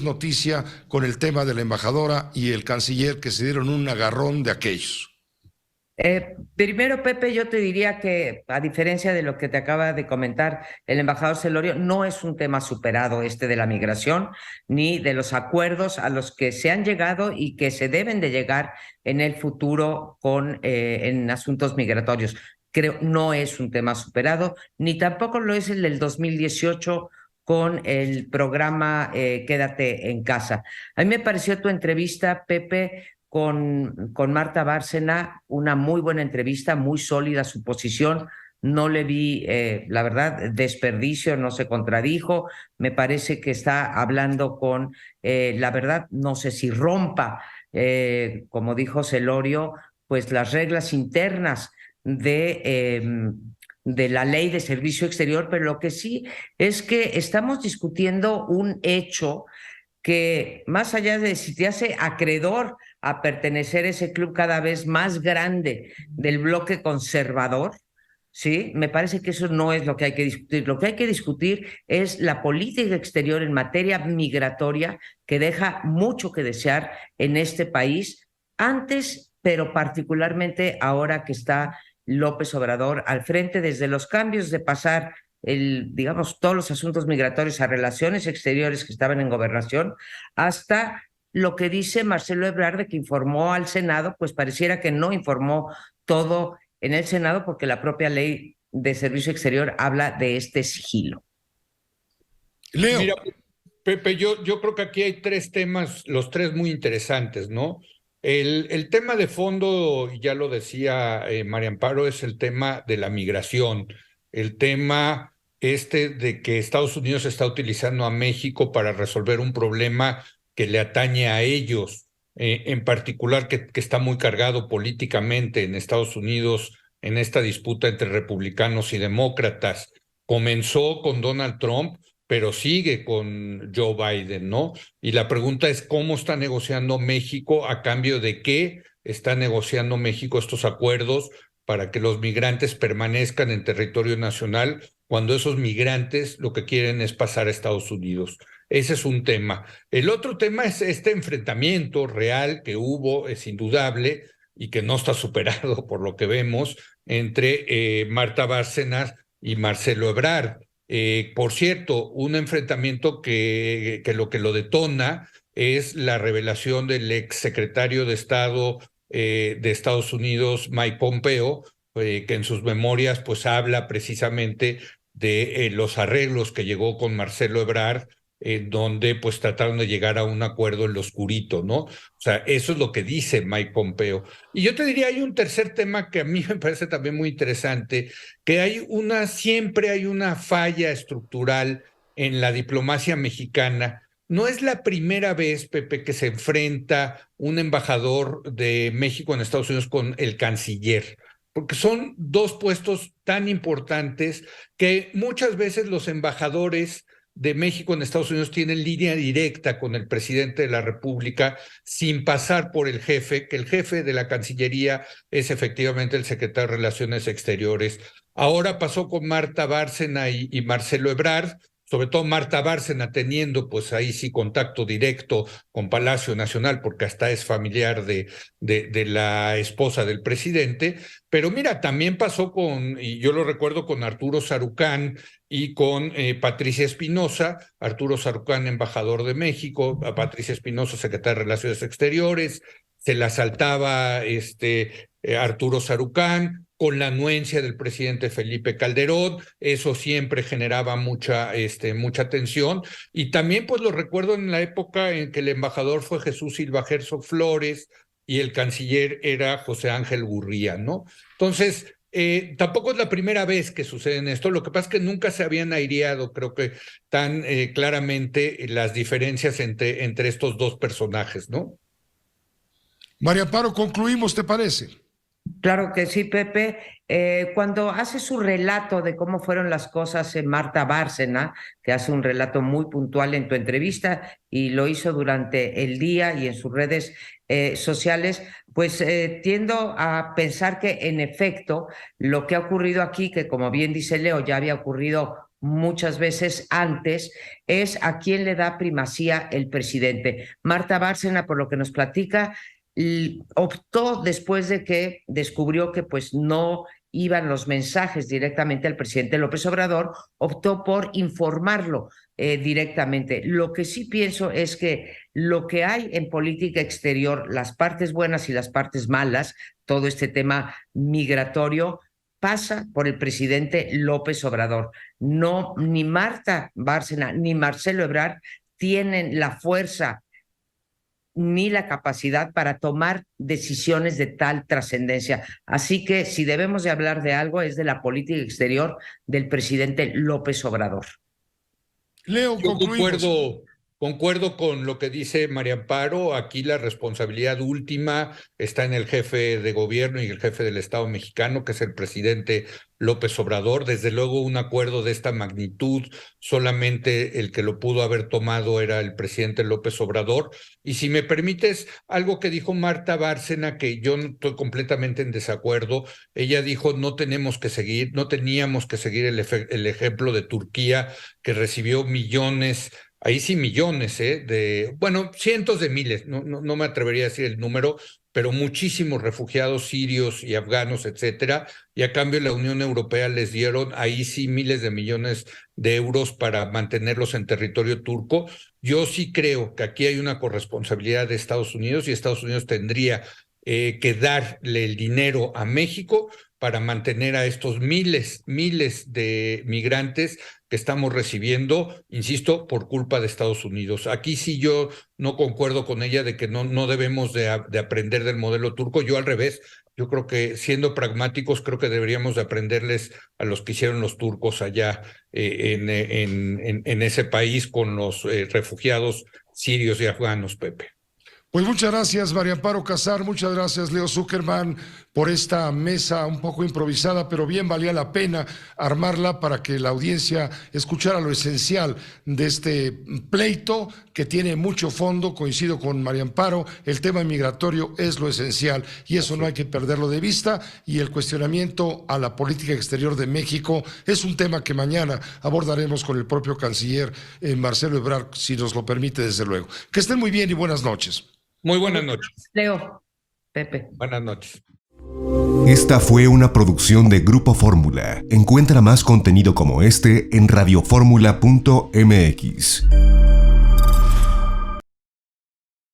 noticia con el tema de la embajadora y el canciller que se dieron un agarrón de aquellos? Primero, Pepe, yo te diría que, a diferencia de lo que te acaba de comentar el embajador Celorio, no es un tema superado este de la migración, ni de los acuerdos a los que se han llegado y que se deben de llegar en el futuro en asuntos migratorios. Creo no es un tema superado, ni tampoco lo es el del 2018 con el programa Quédate en casa. A mí me pareció tu entrevista, Pepe, con Marta Bárcena, una muy buena entrevista, muy sólida su posición. No le vi, la verdad, desperdicio, no se contradijo. Me parece que está hablando con, la verdad, no sé si rompa, como dijo Celorio, pues las reglas internas de la ley de servicio exterior, pero lo que sí es que estamos discutiendo un hecho que más allá de si te hace acreedor a pertenecer a ese club cada vez más grande del bloque conservador, ¿sí? Me parece que eso no es lo que hay que discutir. Lo que hay que discutir es la política exterior en materia migratoria que deja mucho que desear en este país, antes, pero particularmente ahora que está López Obrador al frente, desde los cambios de pasar digamos, todos los asuntos migratorios a relaciones exteriores que estaban en gobernación, hasta lo que dice Marcelo Ebrard de que informó al Senado, pues pareciera que no informó todo en el Senado porque la propia ley de servicio exterior habla de este sigilo. Leo. Mira, Pepe, yo creo que aquí hay tres temas, los tres muy interesantes, ¿no? El tema de fondo, ya lo decía María Amparo, es el tema de la migración, el tema de que Estados Unidos está utilizando a México para resolver un problema que le atañe a ellos, en particular que está muy cargado políticamente en Estados Unidos en esta disputa entre republicanos y demócratas. Comenzó con Donald Trump, pero sigue con Joe Biden, ¿no? Y la pregunta es cómo está negociando México, a cambio de qué está negociando México estos acuerdos para que los migrantes permanezcan en territorio nacional cuando esos migrantes lo que quieren es pasar a Estados Unidos. Ese es un tema. El otro tema es este enfrentamiento real que hubo, es indudable, y que no está superado por lo que vemos, entre Marta Bárcena y Marcelo Ebrard. Por cierto, un enfrentamiento que lo detona es la revelación del exsecretario de Estado de Estados Unidos, Mike Pompeo, que en sus memorias pues habla precisamente de los arreglos que llegó con Marcelo Ebrard, donde pues trataron de llegar a un acuerdo en lo oscurito, ¿no? O sea, eso es lo que dice Mike Pompeo. Y yo te diría, hay un tercer tema que a mí me parece también muy interesante, que siempre hay una falla estructural en la diplomacia mexicana. No es la primera vez, Pepe, que se enfrenta un embajador de México en Estados Unidos con el canciller, porque son dos puestos tan importantes que muchas veces los embajadores de México en Estados Unidos tienen línea directa con el presidente de la República sin pasar por el jefe, que el jefe de la Cancillería es efectivamente el secretario de Relaciones Exteriores. Ahora pasó con Marta Bárcena y Marcelo Ebrard, sobre todo Marta Bárcena teniendo pues ahí sí contacto directo con Palacio Nacional, porque hasta es familiar de la esposa del presidente. Pero mira, también pasó y yo lo recuerdo con Arturo Sarucán y con Patricia Espinosa, Arturo Sarucán, embajador de México, a Patricia Espinosa, secretaria de Relaciones Exteriores, se la saltaba Arturo Sarucán, con la anuencia del presidente Felipe Calderón, eso siempre generaba mucha tensión, y también pues lo recuerdo en la época en que el embajador fue Jesús Silva Herzog Flores y el canciller era José Ángel Gurría, ¿no? Entonces, tampoco es la primera vez que sucede en esto, lo que pasa es que nunca se habían aireado, creo que tan claramente las diferencias entre estos dos personajes, ¿no? María Amparo, concluimos, ¿te parece? Claro que sí, Pepe. Cuando hace su relato de cómo fueron las cosas en Marta Bárcena, que hace un relato muy puntual en tu entrevista y lo hizo durante el día y en sus redes sociales, pues tiendo a pensar que en efecto lo que ha ocurrido aquí, que como bien dice Leo, ya había ocurrido muchas veces antes, es a quién le da primacía el presidente. Marta Bárcena, por lo que nos platica, optó, después de que descubrió que pues no iban los mensajes directamente al presidente López Obrador, optó por informarlo directamente. Lo que sí pienso es que lo que hay en política exterior, las partes buenas y las partes malas, todo este tema migratorio, pasa por el presidente López Obrador. No, ni Marta Bárcena ni Marcelo Ebrard tienen la fuerza ni la capacidad para tomar decisiones de tal trascendencia. Así que si debemos de hablar de algo es de la política exterior del presidente López Obrador. Leo, Yo concluimos. concuerdo con lo que dice María Amparo. Aquí la responsabilidad última está en el jefe de gobierno y el jefe del Estado mexicano, que es el presidente López Obrador. Desde luego, un acuerdo de esta magnitud, solamente el que lo pudo haber tomado era el presidente López Obrador. Y si me permites, algo que dijo Marta Bárcena, que yo no estoy completamente en desacuerdo. Ella dijo, no teníamos que seguir el ejemplo de Turquía, que recibió millones. Ahí sí millones, bueno, cientos de miles, no me atrevería a decir el número, pero muchísimos refugiados sirios y afganos, etcétera, y a cambio la Unión Europea les dieron ahí sí miles de millones de euros para mantenerlos en territorio turco. Yo sí creo que aquí hay una corresponsabilidad de Estados Unidos y Estados Unidos tendría que darle el dinero a México para mantener a estos miles de migrantes que estamos recibiendo, insisto, por culpa de Estados Unidos. Aquí sí yo no concuerdo con ella de que no debemos de aprender del modelo turco. Yo al revés, yo creo que siendo pragmáticos, creo que deberíamos de aprenderles a los que hicieron los turcos allá en ese país con los refugiados sirios y afganos, Pepe. Pues muchas gracias, María Amparo Casar, muchas gracias, Leo Zuckerman, por esta mesa un poco improvisada, pero bien valía la pena armarla para que la audiencia escuchara lo esencial de este pleito que tiene mucho fondo. Coincido con María Amparo, el tema migratorio es lo esencial y eso no hay que perderlo de vista, y el cuestionamiento a la política exterior de México es un tema que mañana abordaremos con el propio canciller Marcelo Ebrard, si nos lo permite, desde luego. Que estén muy bien y buenas noches. Muy buenas noches. Leo, Pepe. Buenas noches. Esta fue una producción de Grupo Fórmula. Encuentra más contenido como este en radioformula.mx.